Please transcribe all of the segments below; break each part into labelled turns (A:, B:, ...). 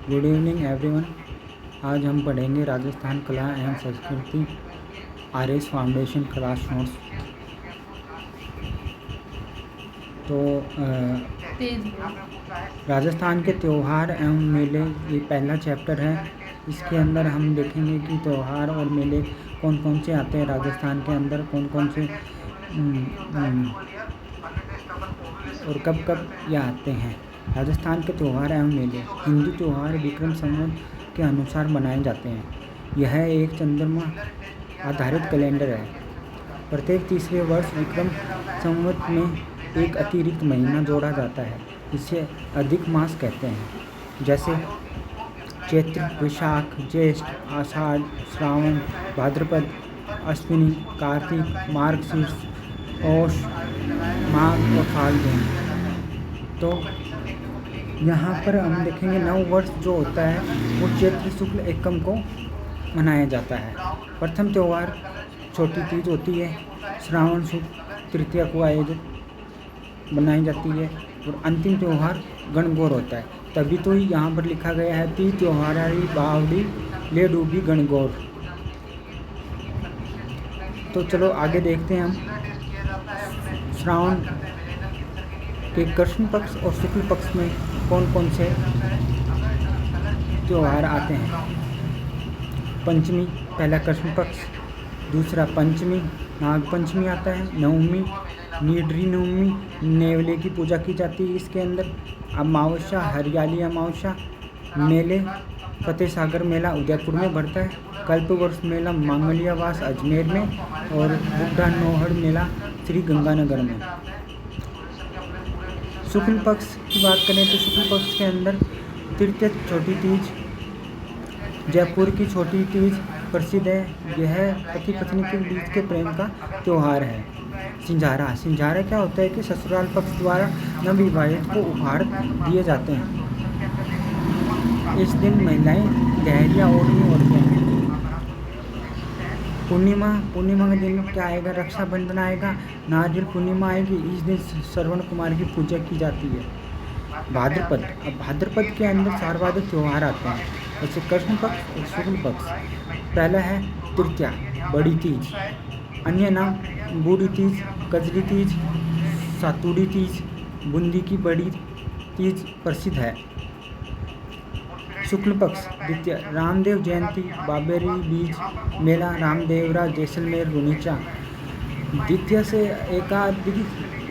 A: Good evening everyone. आज हम पढ़ेंगे राजस्थान कला एवं संस्कृति आरएस फाउंडेशन क्लास नोट्स। तो राजस्थान के त्यौहार एवं मेले ये पहला चैप्टर है। इसके अंदर हम देखेंगे कि त्यौहार और मेले कौन कौन से आते हैं राजस्थान के अंदर, कौन कौन से और कब कब ये आते हैं। राजस्थान के त्यौहार एवं मेले। हिंदू त्यौहार विक्रम संवत के अनुसार मनाए जाते हैं। यह एक चंद्रमा आधारित कैलेंडर है। प्रत्येक तीसरे वर्ष विक्रम संवत में एक अतिरिक्त महीना जोड़ा जाता है। इसे अधिक मास कहते हैं, जैसे चैत्र, वैशाख, ज्येष्ठ, आषाढ़, श्रावण, भाद्रपद, अश्विनी, कार्तिक, मार्गशीर्ष, पौष, माघ और फाल्गुन। तो यहाँ पर हम देखेंगे नव वर्ष जो होता है वो चैत्र शुक्ल एकम को मनाया जाता है। प्रथम त्यौहार छोटी तीज होती है। श्रावण शुक्ल तृतीया को आयोजित बनाई जाती है और अंतिम त्यौहार गणगौर होता है। तभी तो यहाँ पर लिखा गया है ती त्योहारी बावड़ी ले डूबी गणगौर। तो चलो आगे देखते हैं हम। श्रावण के कृष्ण पक्ष और शुक्ल पक्ष में कौन कौन से त्यौहार आते हैं। पंचमी पहला कृष्ण पक्ष, दूसरा पंचमी नाग पंचमी आता है। नवमी नीडरी नवमी, नेवले की पूजा की जाती है। इसके अंदर अमावस्या हरियाली अमावस्या। मेले फतेह सागर मेला उदयपुर में बढ़ता है। कल्पवृक्ष मेला मांगलियावास अजमेर में और बुड्ढा नौहड़ मेला श्री गंगानगर में। शुक्ल पक्ष की बात करें तो शुक्ल पक्ष के अंदर तृतीय छोटी तीज, जयपुर की छोटी तीज प्रसिद्ध है। यह पति पत्नी के बीच के प्रेम का त्यौहार है। सिंझारा क्या होता है कि ससुराल पक्ष द्वारा नवविवाहित को उपहार दिए जाते हैं। इस दिन महिलाएं गहरिया ओढ़ती हैं। पूर्णिमा के दिन क्या आएगा, रक्षाबंधन आएगा, नारियल पूर्णिमा आएगी। इस दिन श्रवण कुमार की पूजा की जाती है। भाद्रपद के अंदर सर्वाधिक त्यौहार आते हैं, जैसे कृष्ण पक्ष और शुक्ल पक्ष। पहला है तृतीया बड़ी तीज, अन्य नाम बूढ़ी तीज, कजरी तीज, सातुड़ी तीज, बूंदी की बड़ी तीज प्रसिद्ध है। शुक्ल पक्ष द्वितीय रामदेव जयंती, बाबेरी बीज मेला, रामदेवरा जैसलमेर रुनीचा। द्वितीय से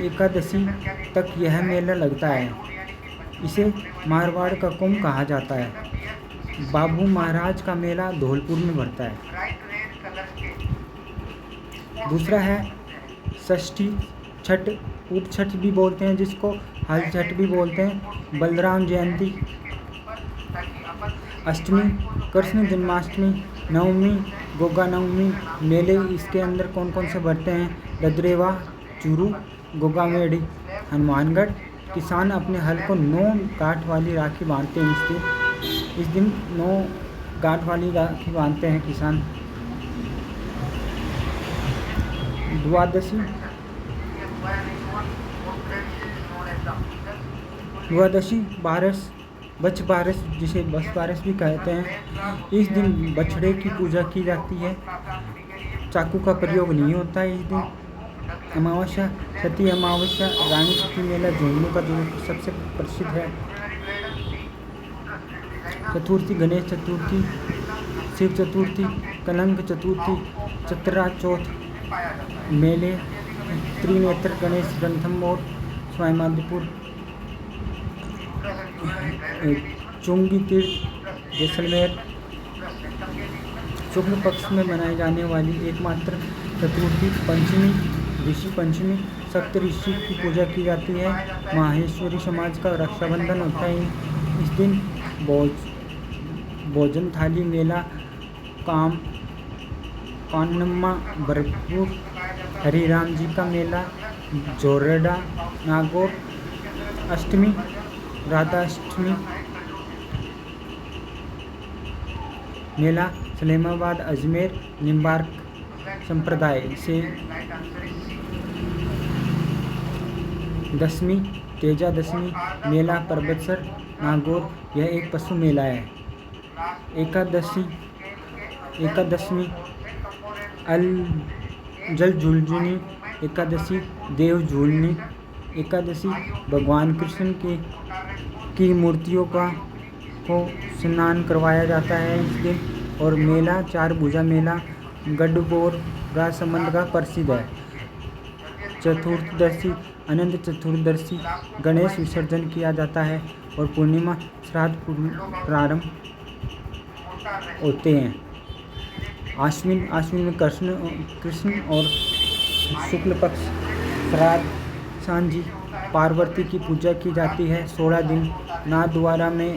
A: एकादशी तक यह मेला लगता है। इसे मारवाड़ का कुंभ कहा जाता है। बाबू महाराज का मेला धौलपुर में बढ़ता है। दूसरा है षष्ठी छठ, उप छठ भी बोलते हैं, जिसको हल छठ भी बोलते हैं। बलराम जयंती। अष्टमी कृष्ण जन्माष्टमी। नवमी गोगा नवमी। मेले इसके अंदर कौन कौन से बढ़ते हैं, रद्रेवा, चूरू, गोगा मेड़ी, हनुमानगढ़। किसान अपने हल को 9 गांठ वाली राखी बांधते हैं। इस दिन 9 गांठ वाली राखी बांधते हैं किसान। द्वादशी बारस, बछ बारस, जिसे बस बारस भी कहते हैं। इस दिन बछड़े की पूजा की जाती है। चाकू का प्रयोग नहीं होता है इस दिन। अमावस्या सती अमावस्या, रानी सती मेला झुंझुनू का जो सबसे प्रसिद्ध है। चतुर्थी गणेश चतुर्थी, शिव चतुर्थी, कलंक चतुर्थी, चतरा चौथ। मेले त्रिनेत्र गणेश रणथंभौर स्वाईमाधोपुर। चुंगी तीर्थ जैसलमेर। शुक्ल पक्ष में मनाई जाने वाली एकमात्र चतुर्थी पंचमी ऋषि पंचमी, सप्त ऋषि की पूजा की जाती है। माहेश्वरी समाज का रक्षाबंधन होता है। इस दिन भोजन थाली मेला, कान्नम्मा भरतपुर, हरिराम जी का मेला, जोरेडा नागौर। अष्टमी राधा अष्टमी मेला सलेमाबाद अजमेर निम्बार्क संप्रदाय से। दशमी तेजा दशमी मेला परबतसर नागौर यह एक पशु मेला है। एकादशमी जल झूलनी एकादशी, देव झूलनी एकादशी, भगवान कृष्ण की मूर्तियों को स्नान करवाया जाता है इस दिन। और मेला चार भुजा मेला गढ़बोर राजसमंद का प्रसिद्ध है। चतुर्दशी अनंत चतुर्दशी गणेश विसर्जन किया जाता है और पूर्णिमा श्राद्ध प्रारंभ होते हैं। आश्विन में कृष्ण और शुक्ल पक्ष श्राद्ध सांझी पार्वती की पूजा की जाती है। 16 दिन नाथद्वारा में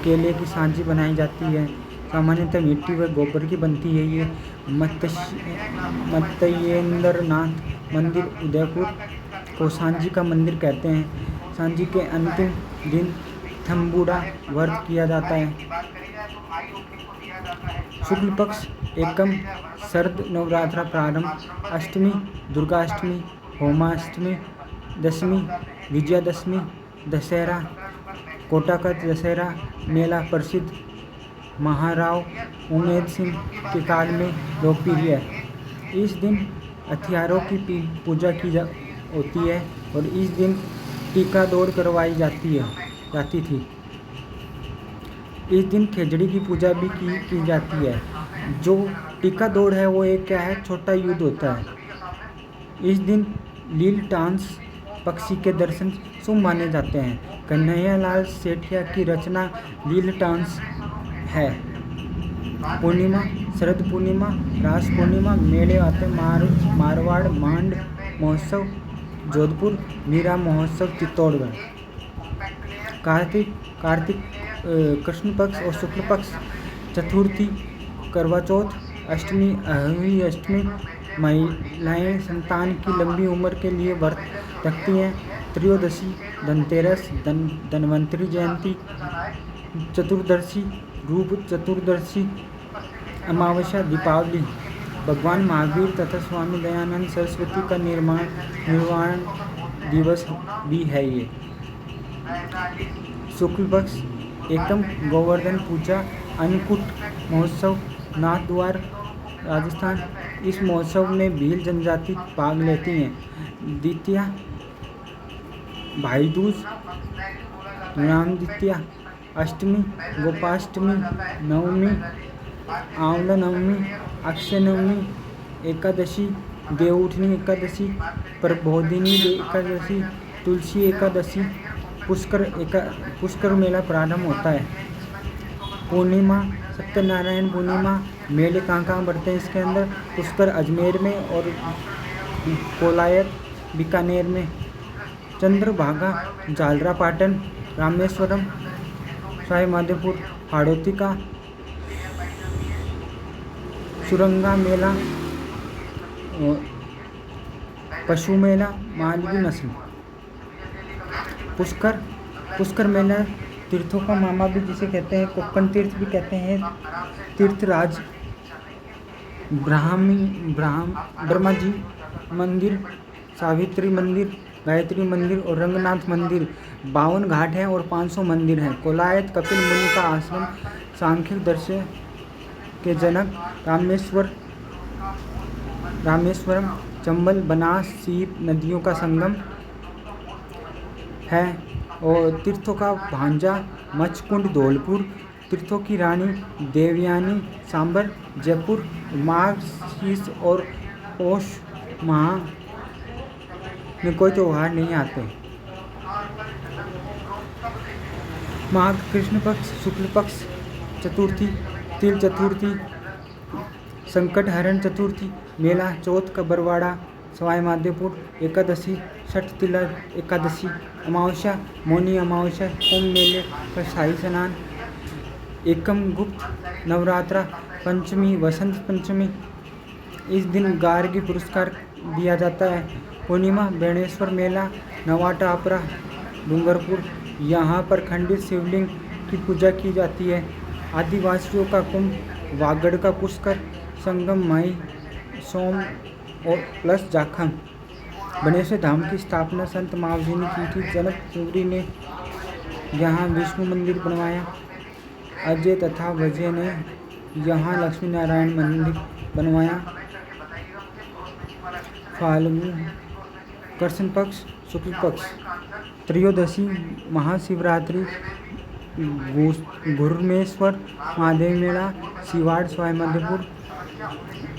A: केले की सांझी बनाई जाती है। सामान्यतः मिट्टी व गोबर की बनती है। ये मत्स्येंद्रनाथ मंदिर उदयपुर को सांझी का मंदिर कहते हैं। सांझी के अंतिम दिन थम्बुड़ा व्रत किया जाता है। शुक्ल पक्ष एकम शरद नवरात्र प्रारंभ, अष्टमी दुर्गाष्टमी, होमाष्टमी, दशमी विजयादशमी, दशहरा कोटाकत दशहरा मेला प्रसिद्ध महाराव उमेद सिंह के काल में लोकप्रिय है। इस दिन हथियारों की पूजा की होती है और इस दिन टीका दौड़ करवाई जाती थी। इस दिन खेजड़ी की पूजा भी की जाती है। जो टीका दौड़ है वो एक क्या है, छोटा युद्ध होता है। इस दिन लील टांस पक्षी के दर्शन शुभ माने जाते हैं। कन्हैयालाल सेठिया की रचना लील टांस है। पूर्णिमा शरद पूर्णिमा, रास पूर्णिमा मेले आते मारवाड़ मांड महोत्सव जोधपुर, मीरा महोत्सव चित्तौड़गढ़। कार्तिक कृष्ण पक्ष और शुक्ल पक्ष, चतुर्थी करवा चौथ, अष्टमी अहोई अष्टमी महिलाएं संतान की लंबी उम्र के लिए व्रत रखती हैं। त्रयोदशी धनतेरस धन्वंतरी जयंती, चतुर्दशी रूप चतुर्दशी, अमावस्या दीपावली, भगवान महावीर तथा स्वामी दयानंद सरस्वती का निर्वाण दिवस भी है। ये शुक्ल पक्ष एकम गोवर्धन पूजा अन्नकूट महोत्सव नाथद्वार राजस्थान। इस महोत्सव में भील जनजाति भाग लेती हैं। द्वितीया भाई दूज, राम द्वितीया, अष्टमी गोपाष्टमी, नवमी आंवला नवमी, अक्षय नवमी, एकादशी देवउठनी एकादशी, प्रबोधिनी एकादशी, तुलसी एकादशी, पुष्कर मेला प्रारंभ होता है। पूर्णिमा सत्यनारायण पूर्णिमा मेले कहाँ बढ़ते हैं इसके अंदर, पुष्कर अजमेर में और कोलायत बीकानेर में। चंद्रभागा जालरा पाटन, रामेश्वरम, सवाई माधोपुर, हाड़ौती का सुरंगा मेला, पशु मेला, मालवी नस्ल। पुष्कर मेला तीर्थों का मामा भी जिसे कहते हैं, कोक्कन तीर्थ भी कहते हैं। तीर्थराज ब्रह्मा जी मंदिर, सावित्री मंदिर, गायत्री मंदिर और रंगनाथ मंदिर। 52 घाट हैं और 500 मंदिर हैं। कोलायत कपिल मुनि का आश्रम, सांख्य दर्शन के जनक, रामेश्वरम, चंबल, बनास, सीप नदियों का संगम है। और तीर्थों का भांजा मचकुंड धौलपुर, तीर्थों की रानी देवयानी सांबर जयपुर। माघ शीश और पौष माह में कोई त्योहार नहीं आते। माघ कृष्ण पक्ष, शुक्ल पक्ष चतुर्थी, तिल चतुर्थी, संकट हरण चतुर्थी मेला, चौथ का बरवाड़ा सवाई माधोपुर, एकादशी छठ तिलक एकादशी, अमावस्या मौनी अमावस्या, कुंभ मेले का शाही स्नान, एकम गुप्त नवरात्रा, पंचमी वसंत पंचमी। इस दिन गार्गी पुरस्कार दिया जाता है। पूर्णिमा बेणेश्वर मेला, नवाटापरा डूंगरपुर, यहाँ पर खंडित शिवलिंग की पूजा की जाती है। आदिवासियों का कुंभ, वागड़ का पुष्कर संगम, माई सोम और प्लस जाखम। बनेश्वर धाम की स्थापना संत मावजी ने की थी। जनक सूरी ने यहाँ विष्णु मंदिर बनवाया। अजय तथा वजय ने यहाँ लक्ष्मी नारायण मंदिर बनवाया। फाल्गु कृष्ण पक्ष शुक्ल पक्ष त्रयोदशी महाशिवरात्रि गुरुमेश्वर महादेव मेला सिवाड़ सवाई माधोपुर।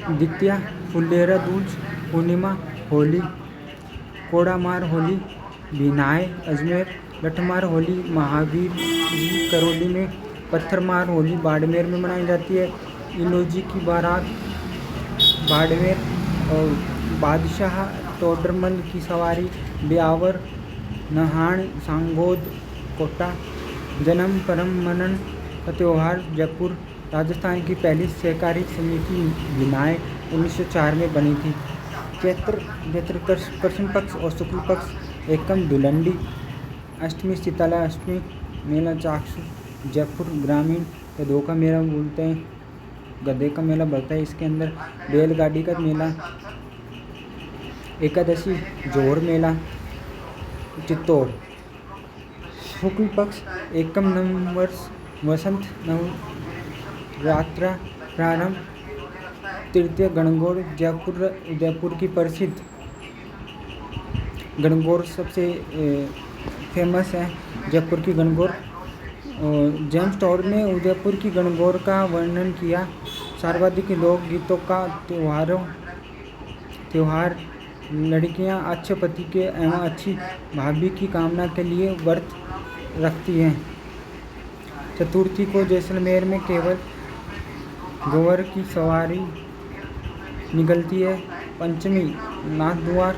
A: द्वितीया फुलेरा दूज पूर्णिमा होली कोड़ामार होली बिनाय अजमेर। लठमार होली महावीर जी करौली में। पत्थरमार होली बाड़मेर में मनाई जाती है। इलोजी की बारात बाड़मेर। और बादशाह टोडरमल की सवारी ब्यावर नहान सांगोद कोटा। जन्म परम मनन का त्यौहार जयपुर। राजस्थान की पहली सहकारी समिति बिनाय 1904 में बनी थी। चैत्र कृष्ण पक्ष और शुक्ल पक्ष एकम दुलंडी। अष्टमी शीतला अष्टमी मेला चाक्षु जयपुर ग्रामीण। गधों का मेला बोलते हैं, गधे का मेला बढ़ता है इसके अंदर। बैलगाड़ी का मेला। एकादशी जोर मेला चित्तौड़। शुक्ल पक्ष एकम नववर्ष वसंत नवरात्रा प्रारंभ। तृतीय गणगौर उदयपुर की प्रसिद्ध गणगौर सबसे फेमस है जयपुर की गणगौर। जेम्स टॉर ने उदयपुर की गणगौर का वर्णन किया। सर्वाधिक लोकगीतों का त्योहार लड़कियां अच्छे पति के एवं अच्छी भाभी की कामना के लिए व्रत रखती हैं। चतुर्थी को जैसलमेर में केवल गोवर की सवारी निकलती है। पंचमी नाथद्वार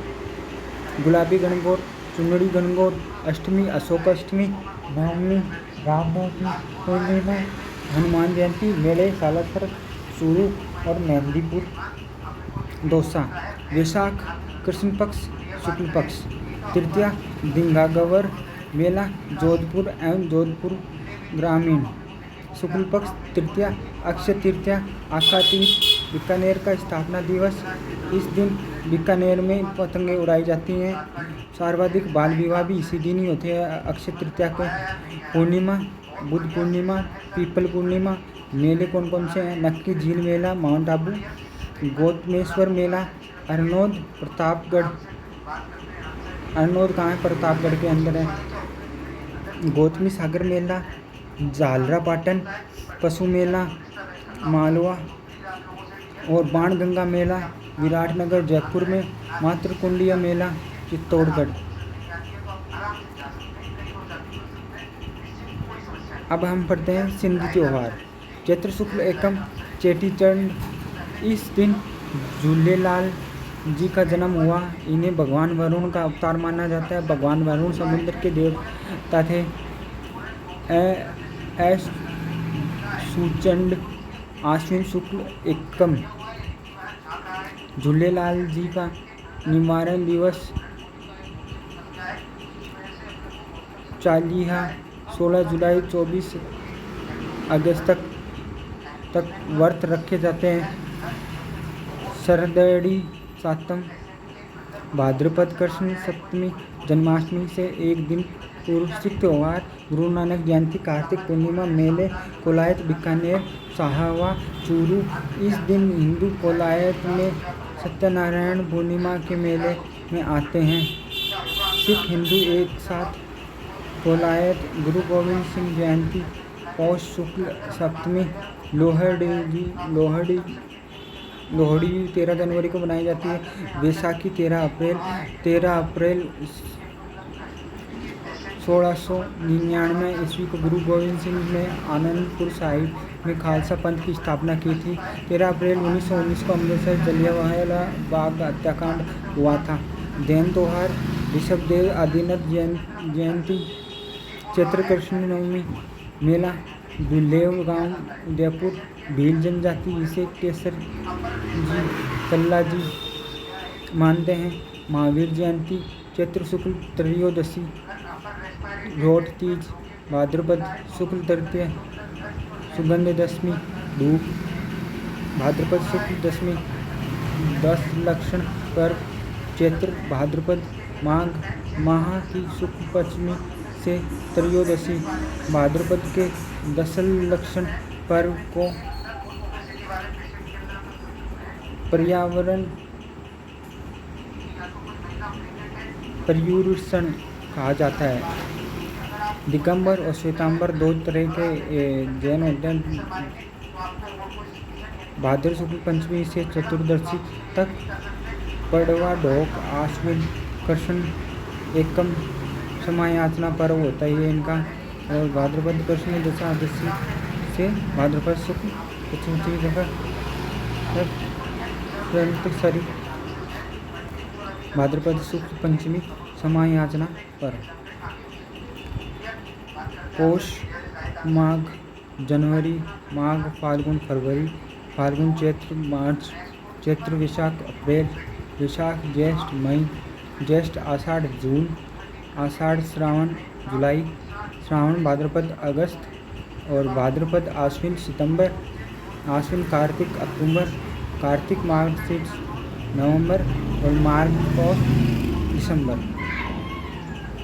A: गुलाबी गणगौर चुनड़ी गणगौर। अष्टमी अशोक अष्टमी। नवमी रामनवमी पूर्णिमा हनुमान जयंती मेले सालासर चूरू और मेहंदीपुर दौसा। वैशाख कृष्ण पक्ष शुक्ल पक्ष। तृतीया दिंगागवर मेला जोधपुर एवं जोधपुर ग्रामीण। शुक्ल पक्ष तृतीया अक्षय तृतीया आखा तीज बीकानेर का स्थापना दिवस। इस दिन बीकानेर में पतंगें उड़ाई जाती हैं। सर्वाधिक बाल विवाह भी इसी दिन ही होते हैं अक्षय तृतीया को। पूर्णिमा बुद्ध पूर्णिमा पीपल पूर्णिमा। मेले कौन कौन से हैं? नक्की झील मेला माउंट आबू। गौतमेश्वर मेला अरनोद प्रतापगढ़। अरनोद कहाँ है? प्रतापगढ़ के अंदर है। गौतमी सागर मेला झालरा पाटन। पशु मेला मालवा और बाणगंगा मेला विराटनगर जयपुर में। मातृकुंडिया मेला चित्तौड़गढ़। अब हम पढ़ते हैं सिंधी त्योहार। चैत्र शुक्ल एकम चेटीचंड। इस दिन झूलेलाल जी का जन्म हुआ। इन्हें भगवान वरुण का अवतार माना जाता है। भगवान वरुण समुद्र के देवता थे। सुचंड आश्विन शुक्ल एकम। झूलेलाल जी का निवारण दिवस चालीहा 16 जुलाई 24 अगस्त तक व्रत रखे जाते हैं। शरदड़ी सातम भाद्रपद कृष्ण सप्तमी जन्माष्टमी से एक दिन पूर्व सिख त्यौहार गुरु नानक जयंती कार्तिक पूर्णिमा मेले कोलायत बीकानेर साहवा चूरू। इस दिन हिंदू कोलायत में सत्यनारायण पूर्णिमा के मेले में आते हैं। सिख हिंदू एक साथ कोलायत गुरु गोविंद सिंह जयंती पौष शुक्ल सप्तमी। लोहड़ी 13 जनवरी को मनाई जाती है। वैसाखी 13 अप्रैल 1699 ईस्वी को गुरु गोविंद सिंह ने आनंदपुर साहिब में खालसा पंथ की स्थापना की थी। 13 अप्रैल 1919 को अमृतसर जलियांवाला बाग हत्याकांड हुआ था। जैन त्योहार ऋषभदेव आदिनाथ जयंती। चैत्र कृष्ण नवमी मेला दुलेव गांव उदयपुर। भील जनजाति जिसे केसर जी कल्ला जी मानते हैं। महावीर जयंती चैत्र शुक्ल त्रयोदशी। रोट तीज भाद्रपद शुक्ल तृतीय। सुगंध दशमी धूप भाद्रपद शुक्ल दशमी। 10 लक्षण पर्व चैत्र भाद्रपद माघ माह की शुक्ल पंचमी से त्रयोदशी। भाद्रपद के दशलक्षण पर्व को पर्युषण कहा जाता है। दिगंबर और श्वेतांबर दो तरह के जैन होते हैं। भाद्र शुक्ल पंचमी से चतुर्दशी तक पड़वा, ढोक, आश्विन, कृष्ण एकम समायाचना पर्व होता है ये इनका। और भाद्रपद कृष्ण दशादशी से भाद्रपद शुक्ल पंचमी सरी भाद्रपद शुक्ल पंचमी समायाचना पर्व। पौष, माघ, जनवरी, माघ, फाल्गुन, फरवरी, फाल्गुन, चैत्र, मार्च, चैत्र, वैशाख, अप्रैल, वैशाख, ज्येष्ठ, मई, ज्येष्ठ, आषाढ़, जून, आषाढ़, श्रावण, जुलाई, श्रावण, भाद्रपद, अगस्त और भाद्रपद, आश्विन, सितंबर, आश्विन, कार्तिक, अक्टूबर, कार्तिक, मार्गशीर्ष, नवंबर और मार्च और दिसंबर।